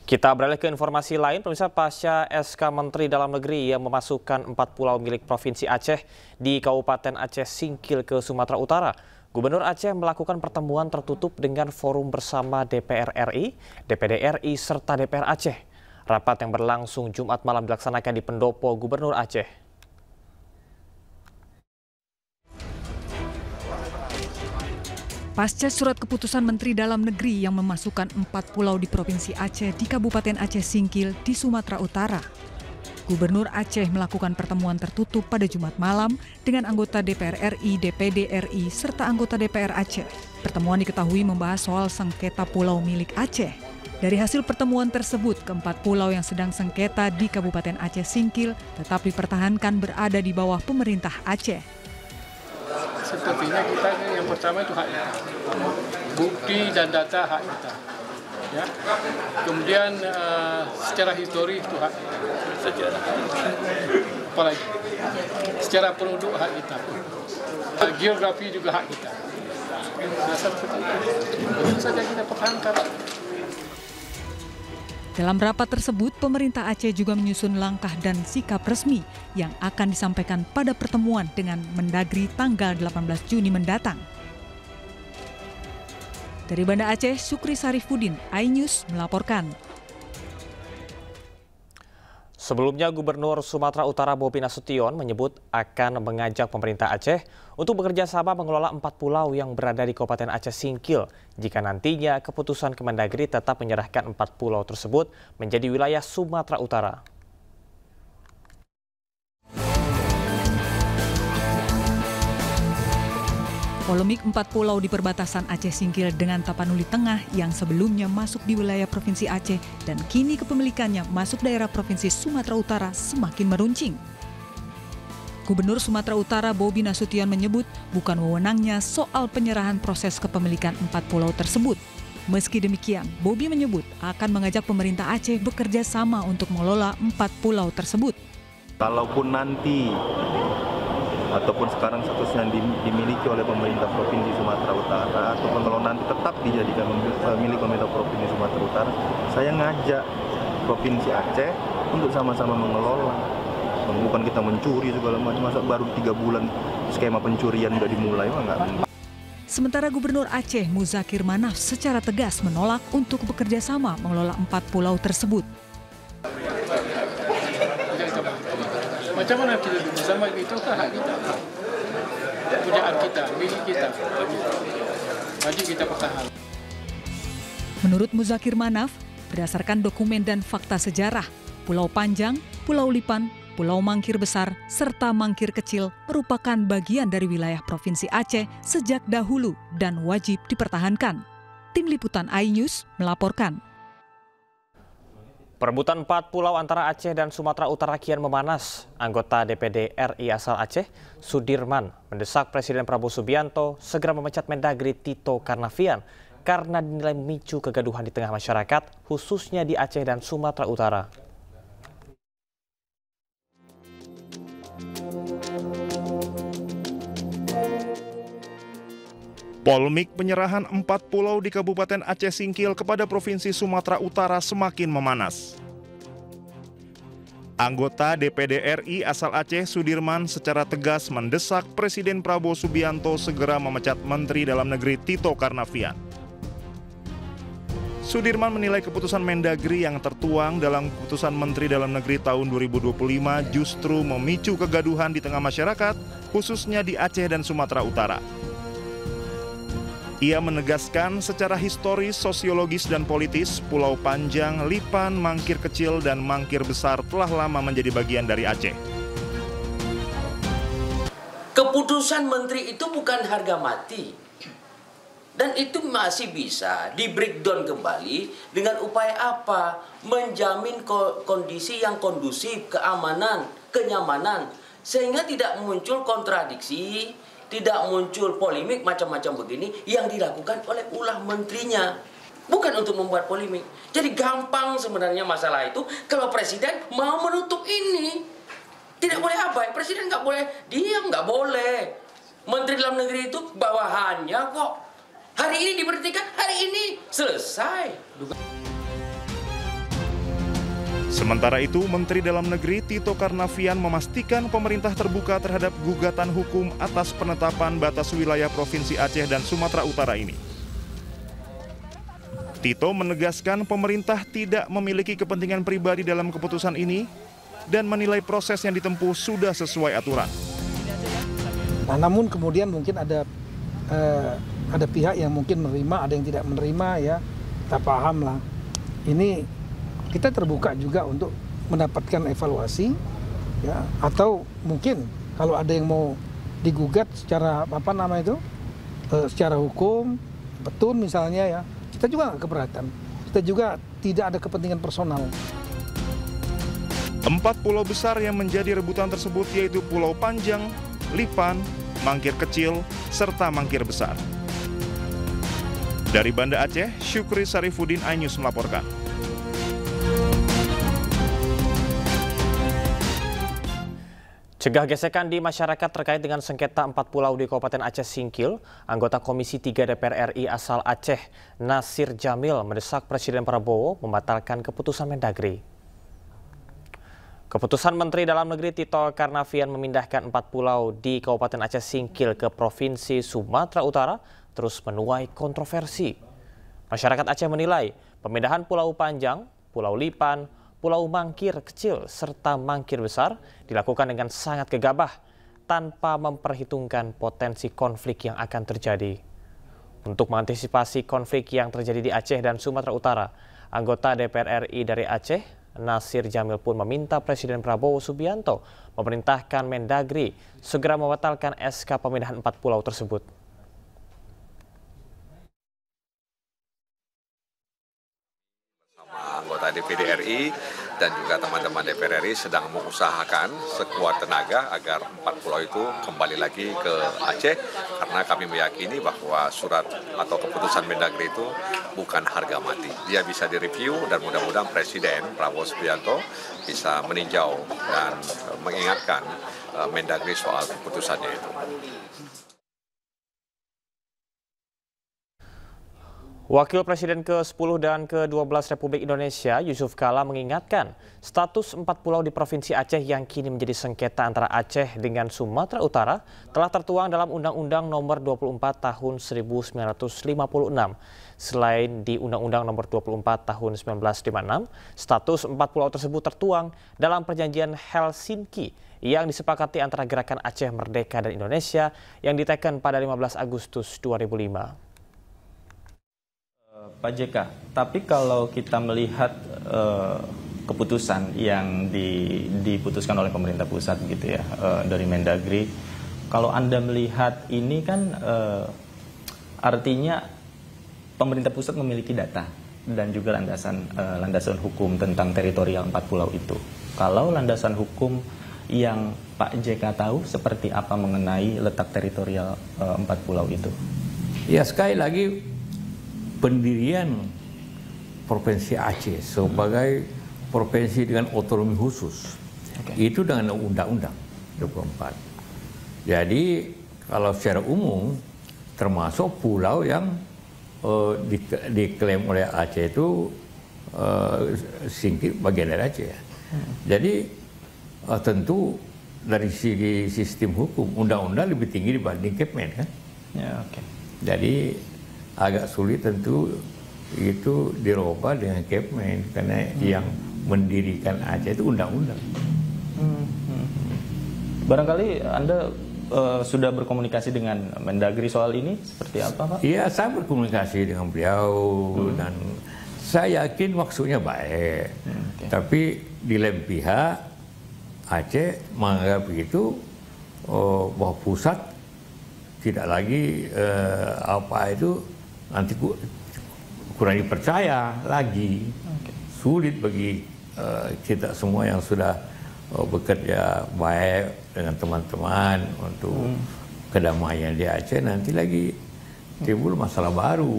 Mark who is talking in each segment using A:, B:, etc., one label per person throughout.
A: Kita beralih ke informasi lain, pemirsa. Pasca SK Menteri Dalam Negeri yang memasukkan 4 pulau milik Provinsi Aceh di Kabupaten Aceh Singkil ke Sumatera Utara, Gubernur Aceh melakukan pertemuan tertutup dengan forum bersama DPR RI, DPD RI, serta DPR Aceh. Rapat yang berlangsung Jumat malam dilaksanakan di Pendopo Gubernur Aceh.
B: Pasca surat keputusan Menteri Dalam Negeri yang memasukkan 4 pulau di Provinsi Aceh di Kabupaten Aceh Singkil di Sumatera Utara, Gubernur Aceh melakukan pertemuan tertutup pada Jumat malam dengan anggota DPR RI, DPD RI, serta anggota DPR Aceh. Pertemuan diketahui membahas soal sengketa pulau milik Aceh. Dari hasil pertemuan tersebut, keempat pulau yang sedang sengketa di Kabupaten Aceh Singkil tetap dipertahankan berada di bawah pemerintah Aceh.
C: Sepertinya kita yang pertama itu hak kita, bukti dan data hak kita, ya. Kemudian secara histori itu hak kita. Apalagi secara produk hak kita, geografi juga hak kita. Dasar itu saja kita pertahankan.
B: Dalam rapat tersebut, pemerintah Aceh juga menyusun langkah dan sikap resmi yang akan disampaikan pada pertemuan dengan Mendagri tanggal 18 Juni mendatang. Dari Banda Aceh, Sukri Sarifuddin, iNews melaporkan.
A: Sebelumnya, Gubernur Sumatera Utara Bobi Nasution menyebut akan mengajak pemerintah Aceh untuk bekerja sama mengelola 4 pulau yang berada di Kabupaten Aceh Singkil jika nantinya keputusan Kemendagri tetap menyerahkan 4 pulau tersebut menjadi wilayah Sumatera Utara.
B: Polemik 4 pulau di perbatasan Aceh Singkil dengan Tapanuli Tengah yang sebelumnya masuk di wilayah Provinsi Aceh dan kini kepemilikannya masuk daerah Provinsi Sumatera Utara semakin meruncing. Gubernur Sumatera Utara Bobi Nasution menyebut bukan wewenangnya soal penyerahan proses kepemilikan 4 pulau tersebut. Meski demikian, Bobi menyebut akan mengajak pemerintah Aceh bekerja sama untuk mengelola 4 pulau tersebut.
D: Kalaupun nanti ataupun sekarang statusnya dimiliki oleh pemerintah Provinsi Sumatera Utara, ataupun kalau nanti tetap dijadikan milik pemerintah Provinsi Sumatera Utara, saya ngajak Provinsi Aceh untuk sama-sama mengelola. Bukan kita mencuri segala macam, masa baru 3 bulan skema pencurian udah dimulai, enggak.
B: Sementara Gubernur Aceh Muzakir Manaf secara tegas menolak untuk bekerja sama mengelola 4 pulau tersebut.
C: Macam mana kita bersama itu kan hak kita, punyaan kita, milik kita, wajib kita pertahankan.
B: Menurut Muzakir Manaf, berdasarkan dokumen dan fakta sejarah, Pulau Panjang, Pulau Lipan, Pulau Mangkir Besar, serta Mangkir Kecil merupakan bagian dari wilayah Provinsi Aceh sejak dahulu dan wajib dipertahankan. Tim Liputan iNews melaporkan.
A: Perebutan 4 pulau antara Aceh dan Sumatera Utara kian memanas. Anggota DPD RI asal Aceh, Sudirman, mendesak Presiden Prabowo Subianto segera memecat Mendagri Tito Karnavian karena dinilai memicu kegaduhan di tengah masyarakat, khususnya di Aceh dan Sumatera Utara.
E: Polemik penyerahan 4 pulau di Kabupaten Aceh Singkil kepada Provinsi Sumatera Utara semakin memanas. Anggota DPD RI asal Aceh, Sudirman, secara tegas mendesak Presiden Prabowo Subianto segera memecat Menteri Dalam Negeri Tito Karnavian. Sudirman menilai keputusan Mendagri yang tertuang dalam keputusan Menteri Dalam Negeri tahun 2025 justru memicu kegaduhan di tengah masyarakat, khususnya di Aceh dan Sumatera Utara. Ia menegaskan secara historis, sosiologis, dan politis, Pulau Panjang, Lipan, Mangkir Kecil, dan Mangkir Besar telah lama menjadi bagian dari Aceh.
F: Keputusan menteri itu bukan harga mati. Dan itu masih bisa di-breakdown kembali dengan upaya apa? Menjamin kondisi yang kondusif, keamanan, kenyamanan. Sehingga tidak muncul kontradiksi, tidak muncul polemik macam-macam begini yang dilakukan oleh ulah menterinya. Bukan untuk membuat polemik. Jadi gampang sebenarnya masalah itu kalau presiden mau menutup ini. Tidak boleh abai, presiden nggak boleh diam, nggak boleh. Menteri Dalam Negeri itu bawahannya kok. Hari ini diberhentikan, hari ini selesai.
E: Sementara itu, Menteri Dalam Negeri Tito Karnavian memastikan pemerintah terbuka terhadap gugatan hukum atas penetapan batas wilayah Provinsi Aceh dan Sumatera Utara ini. Tito menegaskan pemerintah tidak memiliki kepentingan pribadi dalam keputusan ini dan menilai proses yang ditempuh sudah sesuai aturan.
G: Nah, namun kemudian mungkin ada pihak yang mungkin menerima, ada yang tidak menerima, ya kita paham lah. Ini kita terbuka juga untuk mendapatkan evaluasi, ya, atau mungkin kalau ada yang mau digugat secara secara hukum, petun misalnya, ya, kita juga nggak keberatan. Kita juga tidak ada kepentingan personal.
E: 4 pulau besar yang menjadi rebutan tersebut yaitu Pulau Panjang, Lipan, Mangkir Kecil, serta Mangkir Besar. Dari Banda Aceh, Syukri Sarifuddin, iNews melaporkan.
A: Cegah gesekan di masyarakat terkait dengan sengketa 4 pulau di Kabupaten Aceh Singkil, anggota Komisi 3 DPR RI asal Aceh, Nasir Jamil, mendesak Presiden Prabowo membatalkan keputusan Mendagri. Keputusan Menteri Dalam Negeri Tito Karnavian memindahkan 4 pulau di Kabupaten Aceh Singkil ke Provinsi Sumatera Utara terus menuai kontroversi. Masyarakat Aceh menilai pemindahan Pulau Panjang, Pulau Lipan, Pulau Mangkir Kecil, serta Mangkir Besar dilakukan dengan sangat gegabah tanpa memperhitungkan potensi konflik yang akan terjadi. Untuk mengantisipasi konflik yang terjadi di Aceh dan Sumatera Utara, anggota DPR RI dari Aceh, Nasir Jamil pun meminta Presiden Prabowo Subianto memerintahkan Mendagri segera membatalkan SK pemindahan 4 pulau tersebut.
H: Anggota DPD RI dan juga teman-teman DPR RI sedang mengusahakan sekuat tenaga agar 4 pulau itu kembali lagi ke Aceh, karena kami meyakini bahwa surat atau keputusan Mendagri itu bukan harga mati. Dia bisa direview dan mudah-mudahan Presiden Prabowo Subianto bisa meninjau dan mengingatkan Mendagri soal keputusannya itu.
A: Wakil Presiden ke-10 dan ke-12 Republik Indonesia, Yusuf Kala, mengingatkan status 4 pulau di Provinsi Aceh yang kini menjadi sengketa antara Aceh dengan Sumatera Utara telah tertuang dalam Undang-Undang Nomor 24 Tahun 1956. Selain di Undang-Undang Nomor 24 Tahun 1956, status 4 pulau tersebut tertuang dalam Perjanjian Helsinki yang disepakati antara Gerakan Aceh Merdeka dan Indonesia yang diteken pada 15 Agustus 2005.
I: Pak JK, tapi kalau kita melihat keputusan yang diputuskan oleh pemerintah pusat gitu ya, dari Mendagri, kalau Anda melihat ini kan artinya pemerintah pusat memiliki data dan juga landasan hukum tentang teritorial 4 pulau itu. Kalau landasan hukum yang Pak JK tahu seperti apa mengenai letak teritorial 4 pulau itu?
J: Ya, sekali lagi pendirian Provinsi Aceh sebagai provinsi dengan otonomi khusus, itu dengan Undang-Undang 24. Jadi kalau secara umum termasuk pulau yang diklaim oleh Aceh itu Singkil bagian dari Aceh. Jadi tentu dari segi sistem hukum Undang-Undang lebih tinggi dibanding Kepmen kan.
I: Ya,
J: Jadi agak sulit tentu itu dirubah dengan Kepmen karena yang mendirikan Aceh itu undang-undang.
I: Barangkali Anda sudah berkomunikasi dengan Mendagri soal ini seperti apa, Pak?
J: Iya, saya berkomunikasi dengan beliau dan saya yakin maksudnya baik. Tapi di lain pihak Aceh menganggap itu bahwa pusat tidak lagi nanti kurang dipercaya lagi. Sulit bagi kita semua yang sudah bekerja baik dengan teman-teman untuk kedamaian di Aceh, nanti lagi timbul masalah baru.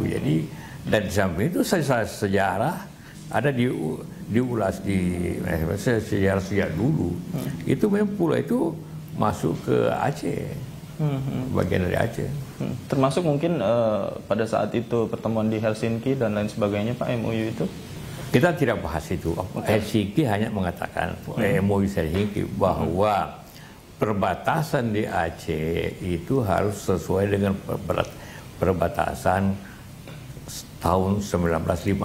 J: Jadi dan di samping itu sejarah ada diulas di sejarah sejak dulu. Itu memang pulau itu masuk ke Aceh. Bagian dari Aceh.
I: Termasuk mungkin pada saat itu pertemuan di Helsinki dan lain sebagainya, Pak, MOU itu?
J: Kita tidak bahas itu. Helsinki hanya mengatakan MOU Helsinki bahwa perbatasan di Aceh itu harus sesuai dengan perbatasan tahun 1956.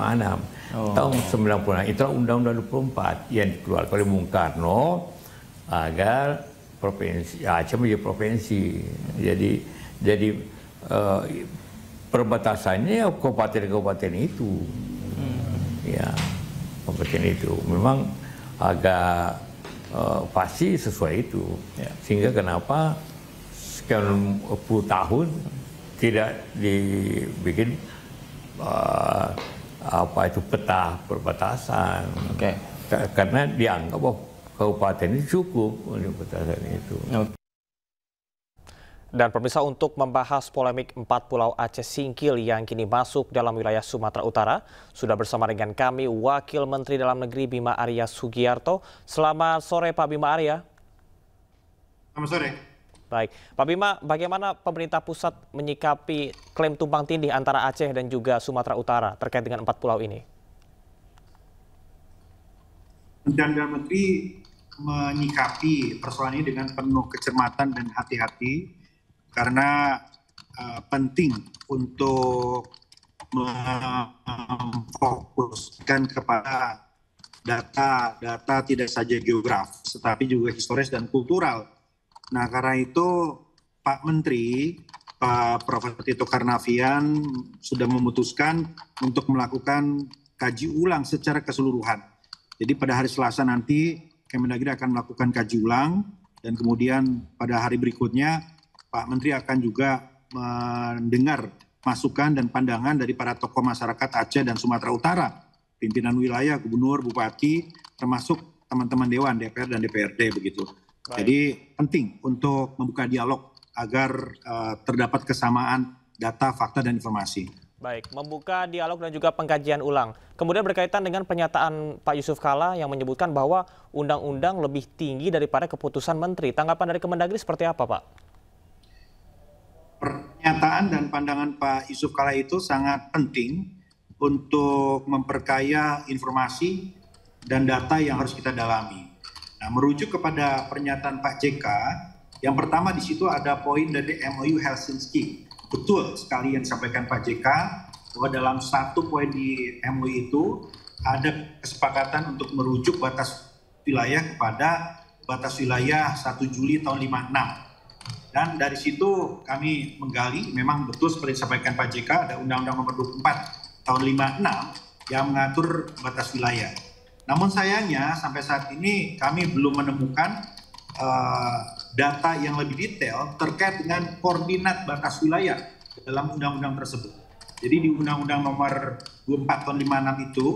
J: Tahun 96 itu Undang-Undang 24 yang dikeluarkan oleh Bung Karno agar provinsi Aceh menjadi provinsi. Jadi perbatasannya kabupaten-kabupaten itu. Ya, kabupaten itu memang agak pasti sesuai itu. Sehingga kenapa sekian puluh tahun tidak dibikin peta perbatasan. Karena dianggap bahwa kabupaten ini cukup untuk perbatasan itu.
A: Dan pemirsa, untuk membahas polemik 4 pulau Aceh Singkil yang kini masuk dalam wilayah Sumatera Utara, sudah bersama dengan kami Wakil Menteri Dalam Negeri Bima Arya Sugiarto. Selamat sore Pak Bima Arya.
K: Selamat sore.
A: Baik, Pak Bima, bagaimana pemerintah pusat menyikapi klaim tumpang tindih antara Aceh dan juga Sumatera Utara terkait dengan 4 pulau ini?
K: Kementerian Dalam Negeri menyikapi persoalan ini dengan penuh kecermatan dan hati-hati, karena penting untuk memfokuskan kepada data tidak saja geografis, tetapi juga historis dan kultural. Nah, karena itu Pak Menteri, Pak Profesor Tito Karnavian sudah memutuskan untuk melakukan kaji ulang secara keseluruhan. Jadi pada hari Selasa nanti Kemendagri akan melakukan kaji ulang, dan kemudian pada hari berikutnya Pak Menteri akan juga mendengar masukan dan pandangan dari para tokoh masyarakat Aceh dan Sumatera Utara, pimpinan wilayah, gubernur, bupati, termasuk teman-teman Dewan, DPR dan DPRD begitu. Baik. Jadi penting untuk membuka dialog agar terdapat kesamaan data, fakta, dan informasi.
A: Baik, membuka dialog dan juga pengkajian ulang. Kemudian berkaitan dengan pernyataan Pak Yusuf Kalla yang menyebutkan bahwa undang-undang lebih tinggi daripada keputusan menteri. Tanggapan dari Kemendagri seperti apa, Pak?
K: Pernyataan dan pandangan Pak Yusuf Kalla itu sangat penting untuk memperkaya informasi dan data yang harus kita dalami. Nah, merujuk kepada pernyataan Pak JK, yang pertama di situ ada poin dari MOU Helsinki. Betul sekali yang disampaikan Pak JK, bahwa dalam satu poin di MOU itu ada kesepakatan untuk merujuk batas wilayah kepada batas wilayah 1 Juli tahun 56. Dan dari situ kami menggali, memang betul seperti disampaikan Pak JK, ada Undang-Undang Nomor 24 tahun 56 yang mengatur batas wilayah. Namun sayangnya sampai saat ini kami belum menemukan data yang lebih detail terkait dengan koordinat batas wilayah dalam undang-undang tersebut. Jadi di Undang-Undang Nomor 24 tahun 56 itu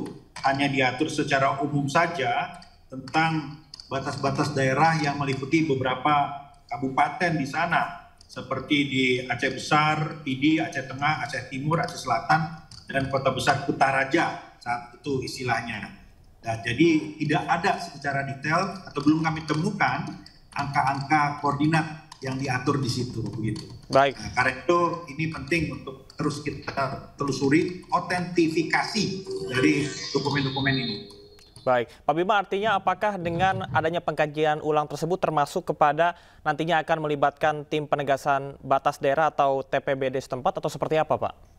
K: hanya diatur secara umum saja tentang batas-batas daerah yang meliputi beberapa kabupaten di sana, seperti di Aceh Besar, Pidi, Aceh Tengah, Aceh Timur, Aceh Selatan, dan Kota Besar Kutaraja saat itu istilahnya. Nah, jadi tidak ada secara detail atau belum kami temukan angka-angka koordinat yang diatur di situ, begitu.
A: Baik.
K: Nah, karena itu ini penting untuk terus kita telusuri otentifikasi dari dokumen-dokumen ini.
A: Baik, Pak Bima, artinya apakah dengan adanya pengkajian ulang tersebut termasuk kepada nantinya akan melibatkan tim penegasan batas daerah atau TPBD setempat atau seperti apa, Pak?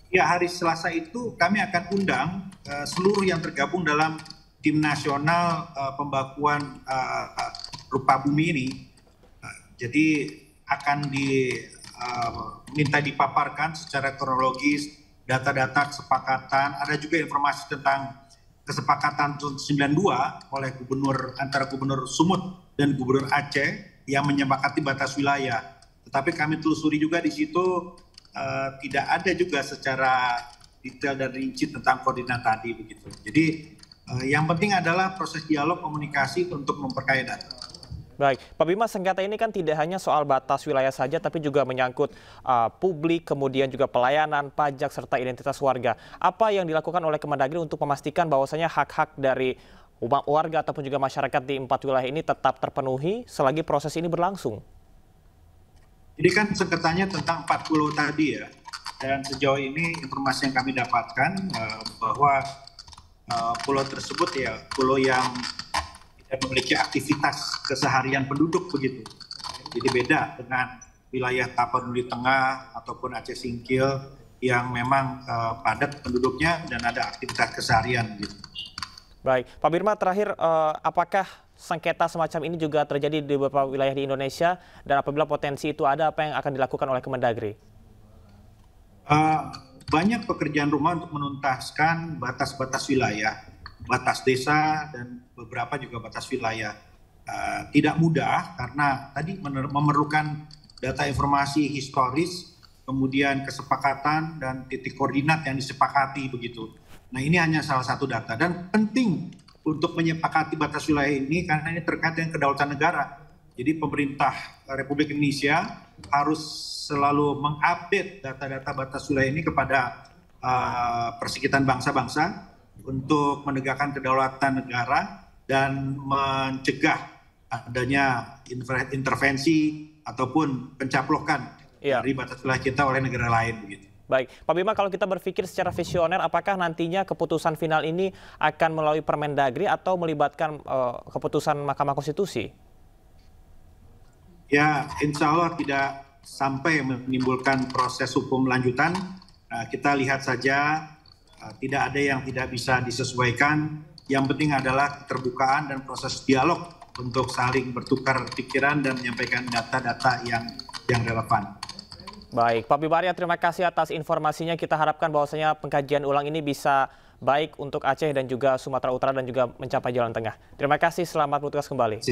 K: Ya, hari Selasa itu kami akan undang seluruh yang tergabung dalam tim nasional pembakuan rupa bumi ini. Jadi akan diminta dipaparkan secara kronologis data-data kesepakatan, ada juga informasi tentang kesepakatan 92 oleh antara Gubernur Sumut dan Gubernur Aceh yang menyepakati batas wilayah. Tetapi kami telusuri juga di situ tidak ada juga secara detail dan rinci tentang koordinat tadi begitu. Jadi yang penting adalah proses dialog komunikasi untuk memperkaya data.
A: Baik, Pak Bima, sengketa ini kan tidak hanya soal batas wilayah saja, tapi juga menyangkut publik, kemudian juga pelayanan, pajak, serta identitas warga. Apa yang dilakukan oleh Kemendagri untuk memastikan bahwasanya hak-hak dari warga ataupun juga masyarakat di 4 wilayah ini tetap terpenuhi selagi proses ini berlangsung?
K: Jadi kan sengketanya tentang 4 pulau tadi ya. dan sejauh ini informasi yang kami dapatkan bahwa pulau tersebut ya pulau yang tidak memiliki aktivitas keseharian penduduk begitu. Jadi beda dengan wilayah Tapanuli Tengah ataupun Aceh Singkil yang memang padat penduduknya dan ada aktivitas keseharian gitu.
A: Baik, Pak Birma, terakhir apakah sengketa semacam ini juga terjadi di beberapa wilayah di Indonesia, dan apabila potensi itu ada, apa yang akan dilakukan oleh Kemendagri?
K: Banyak pekerjaan rumah untuk menuntaskan batas-batas wilayah, batas desa dan beberapa juga batas wilayah. Tidak mudah karena tadi memerlukan data informasi historis, kemudian kesepakatan dan titik koordinat yang disepakati begitu. Nah, ini hanya salah satu data dan penting untuk menyepakati batas wilayah ini karena ini terkait dengan kedaulatan negara. Jadi pemerintah Republik Indonesia harus selalu mengupdate data-data batas wilayah ini kepada Perserikatan Bangsa-Bangsa untuk menegakkan kedaulatan negara dan mencegah adanya intervensi ataupun pencaplokan dari batas wilayah kita oleh negara lain begitu.
A: Baik, Pak Bima, kalau kita berpikir secara visioner, apakah nantinya keputusan final ini akan melalui Permendagri atau melibatkan keputusan Mahkamah Konstitusi?
K: Ya, insya Allah tidak sampai menimbulkan proses hukum lanjutan. Kita lihat saja, tidak ada yang tidak bisa disesuaikan. Yang penting adalah keterbukaan dan proses dialog untuk saling bertukar pikiran dan menyampaikan data-data yang relevan.
A: Baik, Pak Bima Arya, terima kasih atas informasinya. Kita harapkan bahwasanya pengkajian ulang ini bisa baik untuk Aceh dan juga Sumatera Utara dan juga mencapai jalan tengah. Terima kasih, selamat bertugas kembali.